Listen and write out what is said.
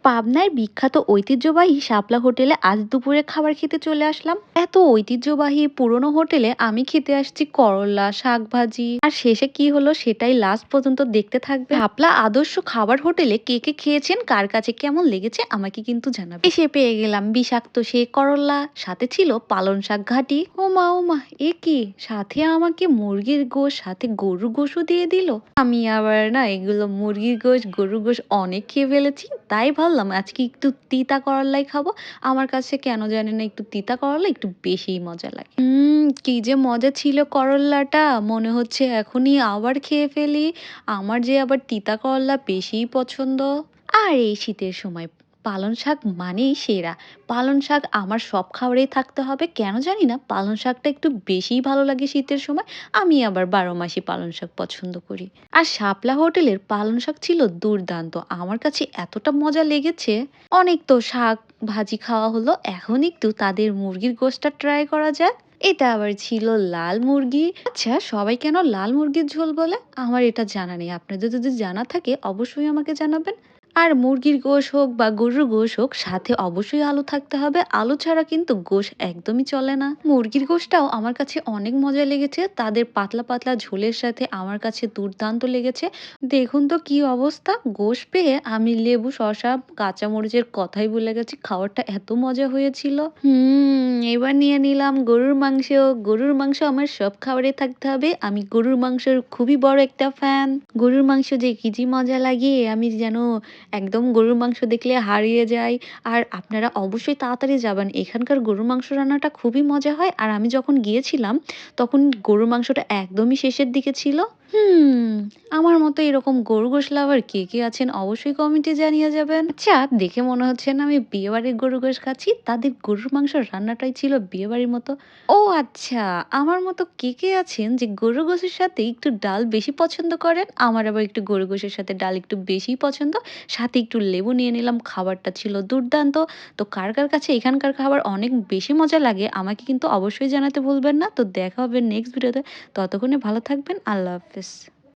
পাবনার বিখ্যাত ঐতিহ্যবাহী শাপলা হোটেলে আজ দুপুরে খাবার খেতে চলে আসলাম। এত ঐতিহ্যবাহী পুরনো হোটেলে আমি খেতে আসছি করলা শাক ভাজি, আর শেষে কি হলো সেটাই লাস্ট পর্যন্ত দেখতে থাকবে। শাপলা আদর্শ খাবার হোটেলে কে কে খেয়েছেন, কার কাছে কেমন লেগেছে আমাকে কিন্তু জানাবে। এসে পেয়ে গেলাম বিষাক্ত সে করলা, সাথে ছিল পালং শাক ঘাটি। ও মা এ কি, সাথে আমাকে মুরগির গোশ, সাথে গরুর গোশও দিয়ে দিল। আমি আবার না এগুলো মুরগির গোশ গরুর গোশ অনেক খেয়ে ফেলেছি, তাই ভাবলাম আজকে একটু তিতা করলাই খাবো। আমার কাছে কেন জানি না একটু তিতা করলা একটু বেশিই মজা লাগে। কি যে মজা ছিল করল্লাটা, মনে হচ্ছে এখনই আবার খেয়ে ফেলি। আমার যে আবার তিতা করলা বেশিই পছন্দ। আর এই শীতের সময় পালং শাক মানেই সেরা। পালং শাক আমার সব খাবারেই থাকতে হবে, কেন জানি না পালং শাকটা একটু বেশিই ভালো লাগে শীতের সময়। আমি আবার ১২ মাসই পালং শাক পছন্দ করি। আর শাপলা হোটেলের পালং শাক ছিল দুর্দান্ত, আমার কাছে এতটা মজা লেগেছে। অনেক তো শাক ভাজি খাওয়া হলো, এখন একটু তাদের মুরগির গোশটা ট্রাই করা যাক। এটা আবার ছিল লাল মুরগি। আচ্ছা, সবাই কেন লাল মুরগির ঝোল বলে আমার এটা জানা নেই, আপনাদের যদি জানা থাকে অবশ্যই আমাকে জানাবেন। আর মুরগির গোশ হোক বা গরুর গোশ হোক, সাথে অবশ্যই আলু থাকতে হবে, আলু ছাড়া কিন্তু গোশ একদমই চলে না। মুরগির গোশটাও আমার কাছে অনেক মজা লেগেছে, তাদের পাতলা পাতলা ঝোলের সাথে আমার কাছে দুর্দান্ত লেগেছে। দেখুন তো কি অবস্থা, গোশ পেয়ে আমি লেবু শসা কাঁচামরিচের কথাই ভুলে গেছি, খাবারটা এত মজা হয়েছিল। এবার নিয়ে নিলাম গরুর মাংস। গরুর মাংস আমার সব খাবারে থাকতে হবে, আমি গরুর মাংসের খুবই বড় একটা ফ্যান। গরুর মাংস যে কি যে মজা লাগে, আমি যেন একদম গরুর মাংস দেখলে হারিয়ে যাই। আর আপনারা অবশ্যই তাড়াতাড়ি যাবেন, এখানকার গরুর মাংস রান্নাটা খুবই মজা হয়। আর আমি যখন গিয়েছিলাম তখন গরুর মাংসটা একদমই শেষের দিকে ছিল। হুম আমার মতো এরকম গরু গোশ লাভার কে কে আছেন অবশ্যই কমেন্টে জানিয়ে যাবেন। আচ্ছা, দেখে মনে হচ্ছে না আমি বিয়ে বাড়ির গরু গোশ খাচ্ছি, তাদের গরুর মাংস রান্নাটাই ছিল বিয়ে বাড়ির মতো। ও আচ্ছা, আমার মতো কে কে আছেন যে গরু গোশের সাথে একটু ডাল বেশি পছন্দ করেন, আমার আবার একটু গরু গোশের সাথে ডাল একটু বেশিই পছন্দ। সাথে একটু লেবু নিয়ে নিলাম, খাবারটা ছিল দুর্দান্ত। তো কার কার কাছে এখানকার খাবার অনেক বেশি মজা লাগে আমাকে কিন্তু অবশ্যই জানাতে ভুলবেন না। তো দেখা হবে নেক্সট ভিডিওতে, ততক্ষণে ভালো থাকবেন, আল্লাহ হাফেজ।